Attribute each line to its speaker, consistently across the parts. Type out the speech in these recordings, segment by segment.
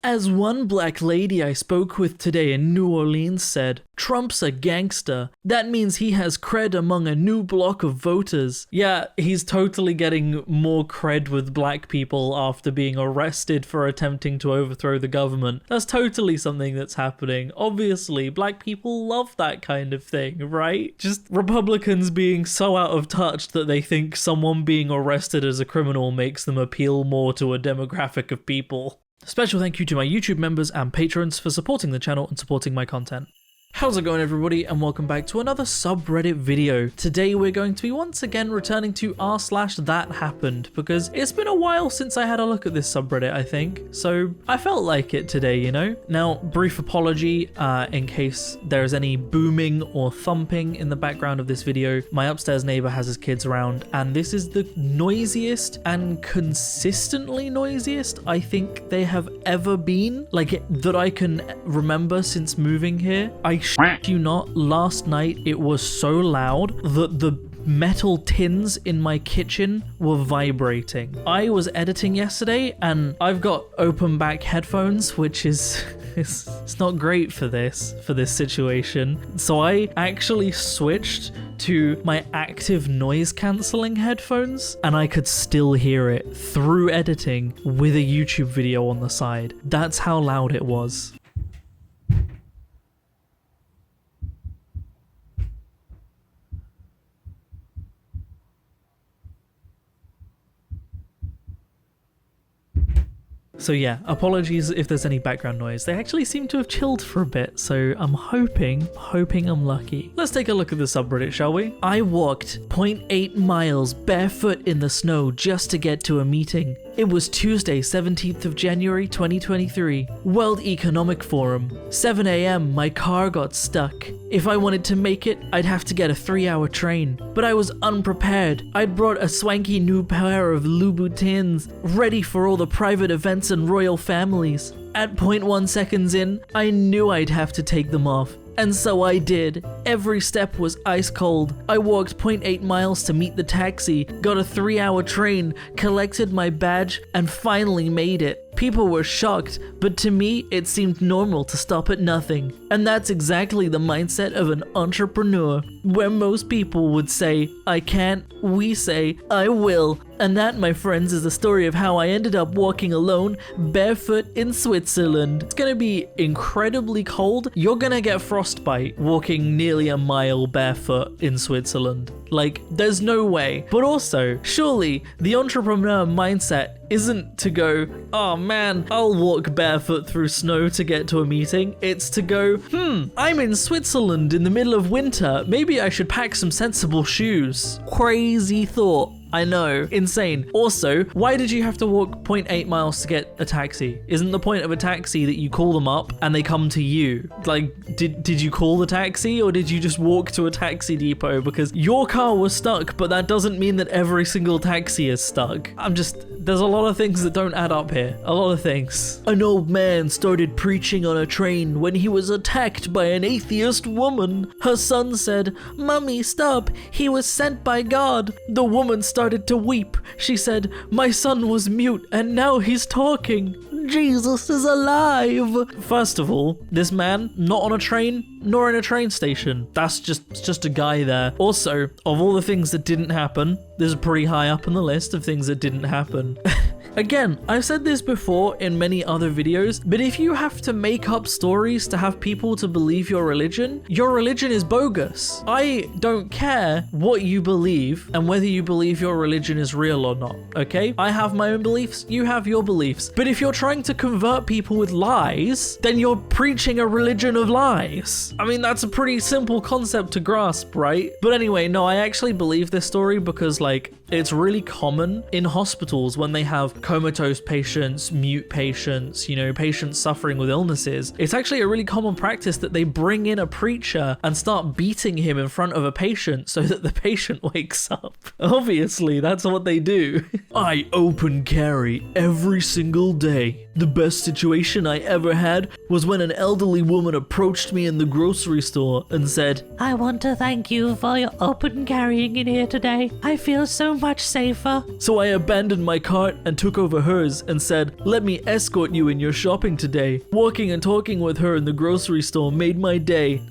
Speaker 1: As one black lady I spoke with today in New Orleans said, Trump's a gangster. That means he has cred among a new block of voters. Yeah, he's totally getting more cred with black people after being arrested for attempting to overthrow the government. That's totally something that's happening. Obviously, black people love that kind of thing, right? Just Republicans being so out of touch that they think someone being arrested as a criminal makes them appeal more to a demographic of people. Special thank you to my YouTube members and patrons for supporting the channel and supporting my content. How's it going, everybody, and welcome back to another subreddit video. Today we're going to be once again returning to r/thatHappened because it's been a while since I had a look at this subreddit, I think, so I felt like it today, you know? Now, brief apology in case there's any booming or thumping in the background of this video. My upstairs neighbor has his kids around, and this is the noisiest and consistently noisiest I think they have ever been, that I can remember since moving here. I shit you not, last night it was so loud that the metal tins in my kitchen were vibrating. I was editing yesterday and I've got open back headphones, which is it's not great for this situation. So I actually switched to my active noise cancelling headphones and I could still hear it through editing with a YouTube video on the side. That's how loud it was. So yeah, apologies if there's any background noise. They actually seem to have chilled for a bit, so I'm hoping I'm lucky. Let's take a look at the subreddit, shall we? I walked 0.8 miles barefoot in the snow just to get to a meeting. It was Tuesday, 17th of January, 2023. World Economic Forum. 7 a.m. my car got stuck. If I wanted to make it, I'd have to get a 3-hour train. But I was unprepared. I'd brought a swanky new pair of Louboutins, ready for all the private events and royal families. At 0.1 seconds in, I knew I'd have to take them off. And so I did. Every step was ice cold. I walked 0.8 miles to meet the taxi, got a 3-hour train, collected my badge, and finally made it. People were shocked, but to me, it seemed normal to stop at nothing. And that's exactly the mindset of an entrepreneur, where most people would say, I can't, we say, I will. And that, my friends, is the story of how I ended up walking alone, barefoot in Switzerland. It's gonna be incredibly cold. You're gonna get frostbite walking nearly a mile barefoot in Switzerland. Like, there's no way. But also, surely, the entrepreneur mindset isn't to go, oh man, I'll walk barefoot through snow to get to a meeting. It's to go, I'm in Switzerland in the middle of winter. Maybe I should pack some sensible shoes. Crazy thought. I know, insane. Also, why did you have to walk 0.8 miles to get a taxi? Isn't the point of a taxi that you call them up and they come to you? Like, did you call the taxi or did you just walk to a taxi depot? Because your car was stuck, but that doesn't mean that every single taxi is stuck. There's a lot of things that don't add up here. A lot of things. An old man started preaching on a train when he was attacked by an atheist woman. Her son said, "Mummy, stop. He was sent by God." The woman started to weep. She said, "My son was mute and now he's talking. Jesus is alive." First of all, this man, not on a train, nor in a train station. That's just a guy there. Also, of all the things that didn't happen, this is pretty high up on the list of things that didn't happen. Again, I've said this before in many other videos, but if you have to make up stories to have people to believe your religion is bogus. I don't care what you believe and whether you believe your religion is real or not, okay? I have my own beliefs, you have your beliefs. But if you're trying to convert people with lies, then you're preaching a religion of lies. I mean, that's a pretty simple concept to grasp, right? But anyway, no, I actually believe this story because, like, it's really common in hospitals when they have comatose patients, mute patients, you know, patients suffering with illnesses. It's actually a really common practice that they bring in a preacher and start beating him in front of a patient so that the patient wakes up. Obviously, that's what they do. I open carry every single day. The best situation I ever had was when an elderly woman approached me in the grocery store and said, "I want to thank you for your open carrying in here today. I feel so much safer. So I abandoned my cart and took over hers and said, let me escort you in your shopping today. Walking and talking with her in the grocery store made my day.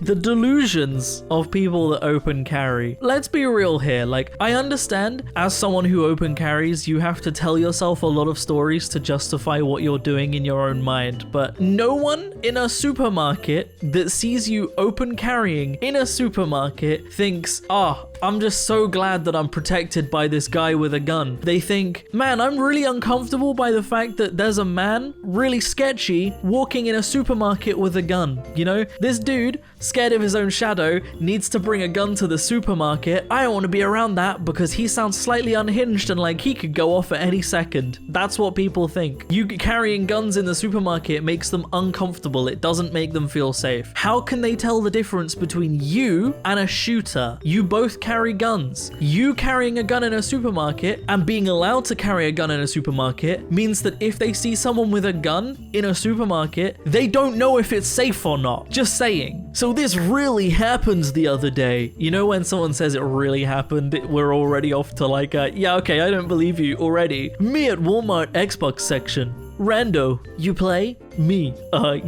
Speaker 1: The delusions of people that open carry. Let's be real here. Like, I understand as someone who open carries, you have to tell yourself a lot of stories to justify what you're doing in your own mind. But no one in a supermarket that sees you open carrying in a supermarket thinks, I'm just so glad that I'm protected by this guy with a gun. They think, man, I'm really uncomfortable by the fact that there's a man, really sketchy, walking in a supermarket with a gun. You know, this dude, scared of his own shadow, needs to bring a gun to the supermarket. I don't want to be around that because he sounds slightly unhinged and like he could go off at any second. That's what people think. You carrying guns in the supermarket makes them uncomfortable. It doesn't make them feel safe. How can they tell the difference between you and a shooter? You both carry guns. You carrying a gun in a supermarket and being allowed to carry a gun in a supermarket means that if they see someone with a gun in a supermarket, they don't know if it's safe or not. Just saying. So this really happened the other day. You know when someone says it really happened, we're already off to like yeah, okay, I don't believe you already. Me at Walmart Xbox section. Rando, you play? Me,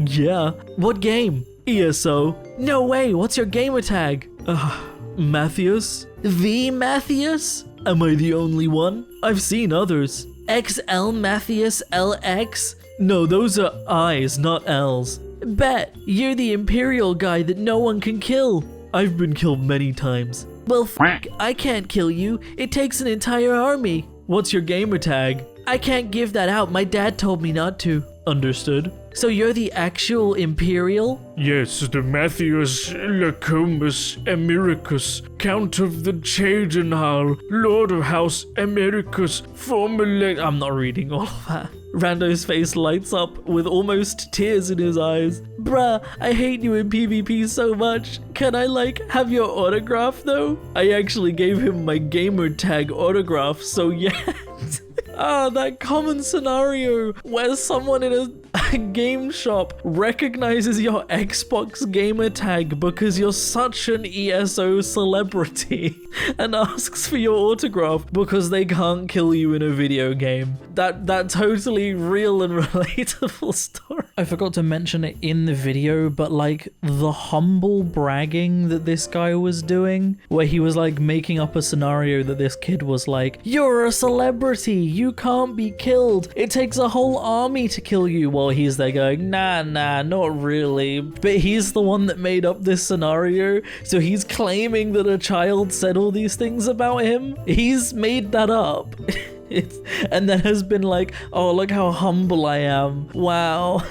Speaker 1: yeah. What game? ESO. No way, what's your gamer tag? Matthias? The Matthias? Am I the only one? I've seen others. XL Matthias LX? No, those are I's, not L's. Bet, you're the Imperial guy that no one can kill. I've been killed many times. Well, I can't kill you. It takes an entire army. What's your gamer tag? I can't give that out. My dad told me not to. Understood. So you're the actual Imperial?
Speaker 2: Yes, the Matthias Lacomus Americus, Count of the Chadenhal, Lord of House Americus, formerly...
Speaker 1: I'm not reading all of that. Rando's face lights up with almost tears in his eyes. Bruh, I hate you in PvP so much. Can I, like, have your autograph, though? I actually gave him my gamer tag autograph, so yeah. That common scenario where someone in a game shop recognizes your Xbox gamer tag because you're such an ESO celebrity and asks for your autograph because they can't kill you in a video game. That totally real and relatable story. I forgot to mention it in the video, but like the humble bragging that this guy was doing, where he was like making up a scenario that this kid was like, you're a celebrity, you can't be killed, it takes a whole army to kill you, while he's there going, nah, not really. But he's the one that made up this scenario, so he's claiming that a child said all these things about him. He's made that up. And then has been like, oh, look how humble I am. Wow.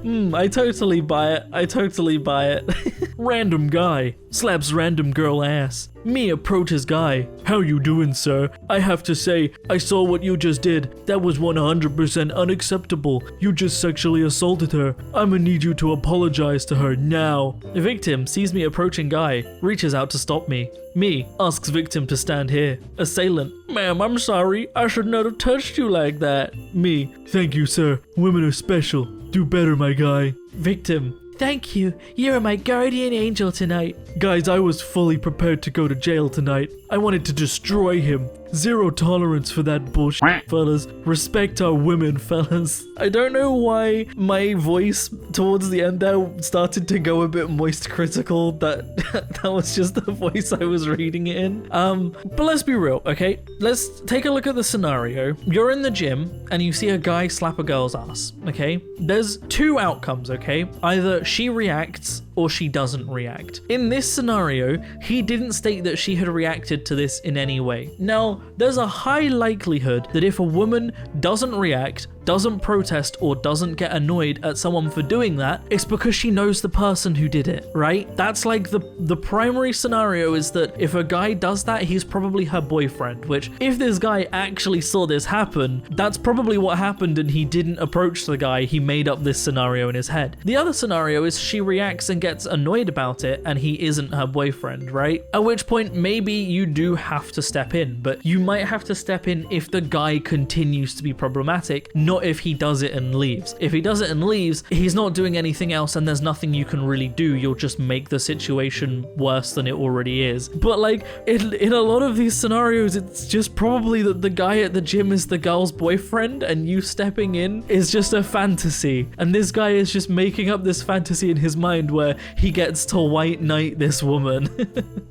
Speaker 1: I totally buy it.
Speaker 2: Random guy slaps random girl ass. Me approaches guy. How you doing, sir? I have to say, I saw what you just did. That was 100% unacceptable. You just sexually assaulted her. I'ma need you to apologize to her now.
Speaker 1: The victim sees me approaching guy, reaches out to stop me. Me asks victim to stand here. Assailant,
Speaker 2: ma'am, I'm sorry. I should not have touched you like that. Me, thank you, sir. Women are special. Do better, my guy.
Speaker 1: Victim, thank you. You're my guardian angel tonight.
Speaker 2: Guys, I was fully prepared to go to jail tonight. I wanted to destroy him. Zero tolerance for that bullshit, fellas. Respect our women, fellas.
Speaker 1: I don't know why my voice towards the end there started to go a bit moist critical. That was just the voice I was reading it in. But let's be real, okay? Let's take a look at the scenario. You're in the gym and you see a guy slap a girl's ass, okay? There's two outcomes, okay? Either she reacts or she doesn't react. In this scenario, he didn't state that she had reacted to this in any way. Now, there's a high likelihood that if a woman doesn't react, doesn't protest, or doesn't get annoyed at someone for doing that, it's because she knows the person who did it, right? That's like the primary scenario is that if a guy does that, he's probably her boyfriend, which if this guy actually saw this happen, that's probably what happened and he didn't approach the guy, he made up this scenario in his head. The other scenario is she reacts and gets annoyed about it and he isn't her boyfriend, right? At which point maybe you you do have to step in, but you might have to step in if the guy continues to be problematic, not if he does it and leaves. If he does it and leaves, he's not doing anything else and there's nothing you can really do. You'll just make the situation worse than it already is. But like in a lot of these scenarios, it's just probably that the guy at the gym is the girl's boyfriend and you stepping in is just a fantasy. And this guy is just making up this fantasy in his mind where he gets to white knight this woman.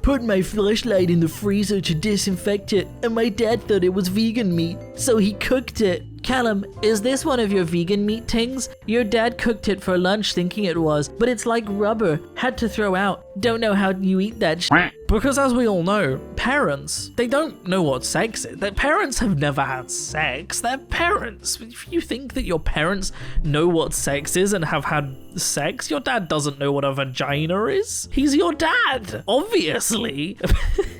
Speaker 1: Put my flashlight in the freezer to disinfect it, and my dad thought it was vegan meat, so he cooked it. Callum, is this one of your vegan meat tings? Your dad cooked it for lunch thinking it was, but it's like rubber. Had to throw out. Don't know how you eat that shit. Because as we all know, parents, they don't know what sex is. Their parents have never had sex. They're parents. If you think that your parents know what sex is and have had sex, your dad doesn't know what a vagina is. He's your dad, obviously.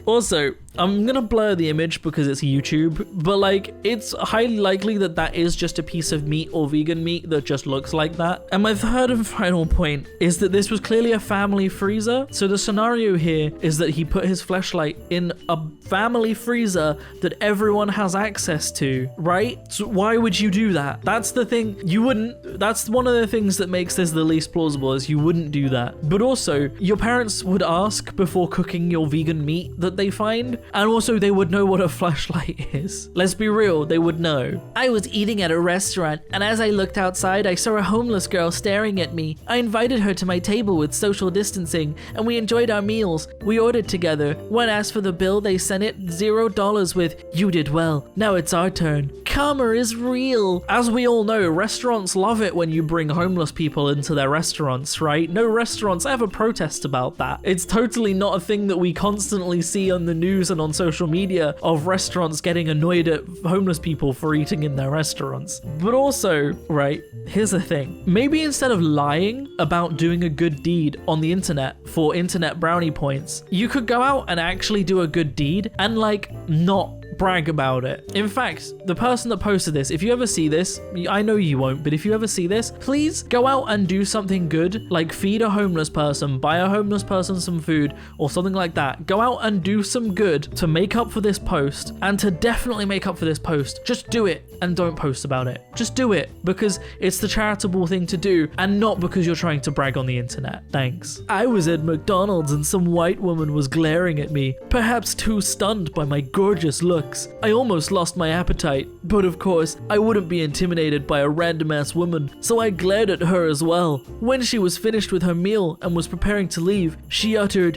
Speaker 1: Also, I'm gonna blur the image because it's YouTube, but like, it's highly likely that that is just a piece of meat or vegan meat that just looks like that. And my third and final point is that this was clearly a family freezer. So the scenario here is that he put his fleshlight in a family freezer that everyone has access to, right? So why would you do that? That's the thing. You wouldn't. That's one of the things that makes this the least plausible, is you wouldn't do that. But also, your parents would ask before cooking your vegan meat that they find, and also they would know what a flashlight is. Let's be real, they would know. I was eating at a restaurant, and as I looked outside, I saw a homeless girl staring at me. I invited her to my table with social distancing, and we enjoyed our meals. We ordered together. When asked for the bill, they sent it $0 with, "You did well. Now it's our turn." Karma is real. As we all know, restaurants love it when you bring homeless people into their restaurants, right? No restaurants ever protest about that. It's totally not a thing that we constantly see on the news and on social media of restaurants getting annoyed at homeless people for eating in their restaurants. But also, right, here's the thing. Maybe instead of lying about doing a good deed on the internet for internet brownie points, you could go out and actually do a good deed and like not brag about it. In fact, the person that posted this, if you ever see this, I know you won't, but if you ever see this, please go out and do something good, like feed a homeless person, buy a homeless person some food, or something like that. Go out and do some good to make up for this post, and to definitely make up for this post. Just do it and don't post about it. Just do it because it's the charitable thing to do and not because you're trying to brag on the internet. Thanks. I was at McDonald's and some white woman was glaring at me, perhaps too stunned by my gorgeous look. I almost lost my appetite, but of course, I wouldn't be intimidated by a random ass woman, so I glared at her as well. When she was finished with her meal and was preparing to leave, she uttered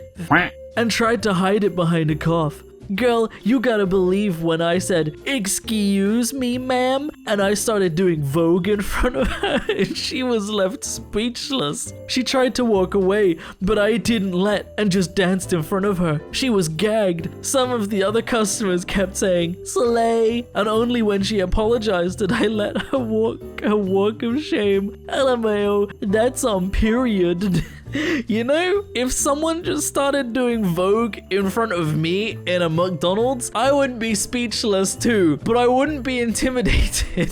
Speaker 1: and tried to hide it behind a cough. Girl, you gotta believe when I said, "Excuse me, ma'am," and I started doing Vogue in front of her, and she was left speechless. She tried to walk away, but I didn't let and just danced in front of her. She was gagged. Some of the other customers kept saying, "Slay," and only when she apologized did I let her walk of shame. LMAO, that's on period. You know, if someone just started doing Vogue in front of me in a McDonald's, I would be speechless too, but I wouldn't be intimidated.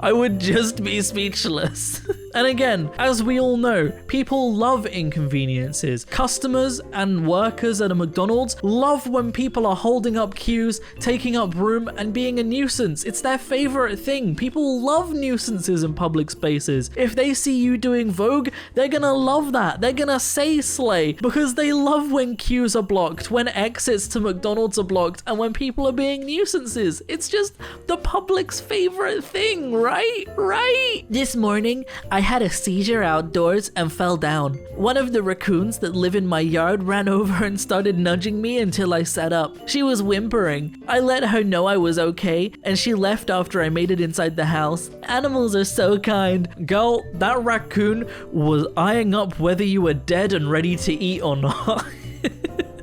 Speaker 1: I would just be speechless. And again, as we all know, people love inconveniences. Customers and workers at a McDonald's love when people are holding up queues, taking up room, and being a nuisance. It's their favorite thing. People love nuisances in public spaces. If they see you doing Vogue, they're gonna love that. They're gonna say slay because they love when queues are blocked, when exits to McDonald's are blocked, and when people are being nuisances. It's just the public's favorite thing, right? Right? This morning, I had a seizure outdoors and fell down. One of the raccoons that live in my yard ran over and started nudging me until I sat up. She was whimpering. I let her know I was okay, and she left after I made it inside the house. Animals are so kind. Girl, that raccoon was eyeing up whether you were dead and ready to eat or not.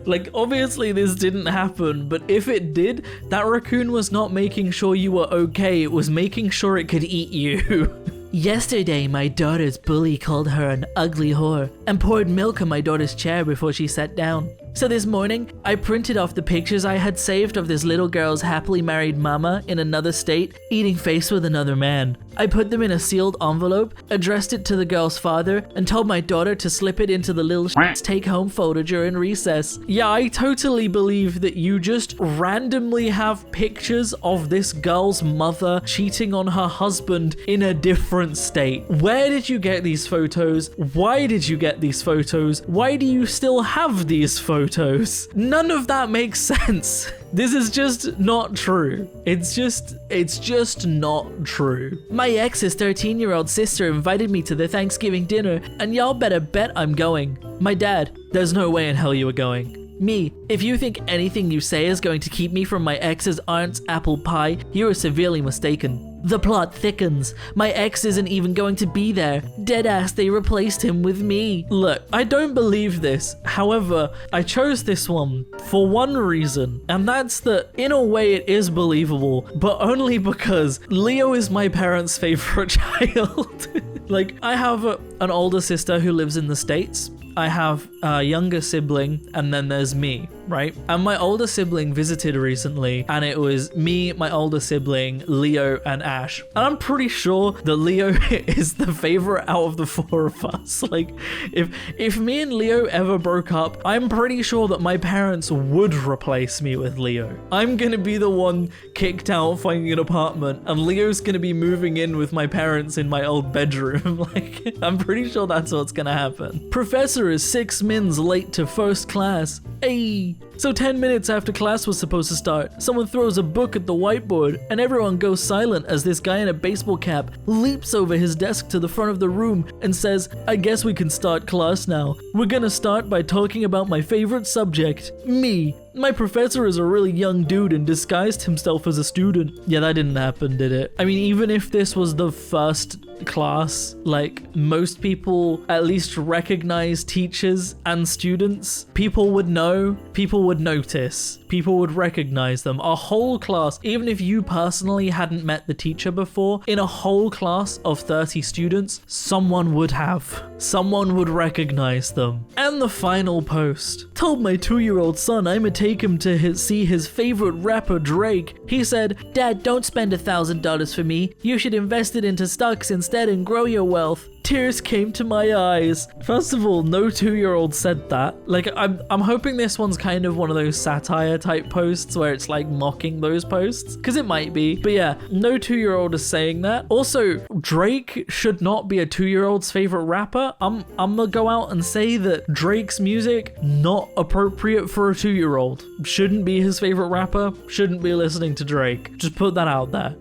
Speaker 1: Like, obviously this didn't happen, but if it did, that raccoon was not making sure you were okay, it was making sure it could eat you. Yesterday, my daughter's bully called her an ugly whore and poured milk on my daughter's chair before she sat down. So this morning, I printed off the pictures I had saved of this little girl's happily married mama in another state eating face with another man. I put them in a sealed envelope, addressed it to the girl's father, and told my daughter to slip it into the little take-home folder during recess. Yeah, I totally believe that you just randomly have pictures of this girl's mother cheating on her husband in a different state. Where did you get these photos? Why did you get these photos? Why do you still have these photos? None of that makes sense. This is just not true. It's just not true. My ex's 13-year-old sister invited me to the Thanksgiving dinner, and y'all better bet I'm going. My dad, there's no way in hell you are going. Me, if you think anything you say is going to keep me from my ex's aunt's apple pie, you are severely mistaken. The plot thickens. My ex isn't even going to be there. Deadass, they replaced him with me. Look, I don't believe this. However, I chose this one for one reason, and that's that in a way it is believable, but only because Leo is my parents' favorite child. Like, I have an older sister who lives in the States. I have a younger sibling, and then there's me, right? And my older sibling visited recently, and it was me, my older sibling, Leo, and Ash. And I'm pretty sure that Leo is the favorite out of the four of us. Like, if me and Leo ever broke up, I'm pretty sure that my parents would replace me with Leo. I'm gonna be the one kicked out, finding an apartment, and Leo's gonna be moving in with my parents in my old bedroom. Like, I'm pretty sure that's what's gonna happen. Professor is 6 mins late to first class. Ayy. So 10 minutes after class was supposed to start, someone throws a book at the whiteboard, and everyone goes silent as this guy in a baseball cap leaps over his desk to the front of the room and says, I guess we can start class now. We're gonna start by talking about my favorite subject, me. My professor is a really young dude and disguised himself as a student. Yeah, that didn't happen, did it? I mean, even if this was the first class, like, most people at least recognize teachers and students. People would know, people would notice, people would recognize them. A whole class, even if you personally hadn't met the teacher before, in a whole class of 30 students, someone would have. Someone would recognize them. And the final post. Told my 2-year-old son I'ma take him to see his favorite rapper Drake. He said, Dad, don't spend $1,000 for me. You should invest it into stocks instead and grow your wealth. Tears came to my eyes. First of all, no 2-year-old said that. Like, I'm hoping this one's kind of one of those satire type posts where it's like mocking those posts, because it might be. But yeah, no 2-year-old is saying that. Also, Drake should not be a 2-year-old's favorite rapper. I'm gonna go out and say that Drake's music not appropriate for a 2-year-old. Shouldn't be his favorite rapper. Shouldn't be listening to Drake. Just put that out there.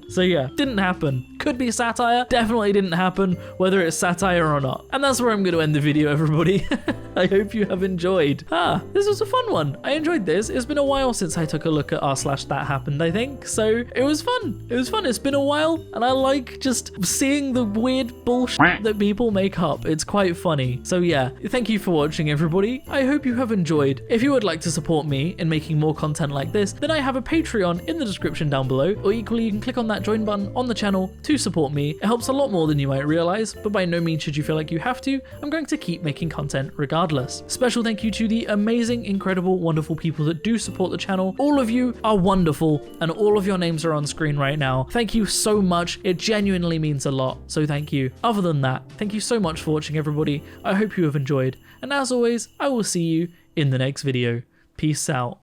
Speaker 1: So yeah, didn't happen. Could be satire. Definitely didn't happen, whether it's satire or not. And that's where I'm going to end the video, everybody. I hope you have enjoyed. This was a fun one. I enjoyed this. It's been a while since I took a look at r/thatHappened, I think. So it was fun. It was fun. It's been a while, and I like just seeing the weird bullshit that people make up. It's quite funny. So yeah, thank you for watching, everybody. I hope you have enjoyed. If you would like to support me in making more content like this, then I have a Patreon in the description down below, or equally you can click on that join button on the channel to support me. It helps a lot more than you might realize, but by no means should you feel like you have to. I'm going to keep making content regardless. Special thank you to the amazing, incredible, wonderful people that do support the channel. All of you are wonderful, and all of your names are on screen right now. Thank you so much. It genuinely means a lot, so thank you. Other than that, thank you so much for watching, everybody. I hope you have enjoyed, and as always, I will see you in the next video. Peace out.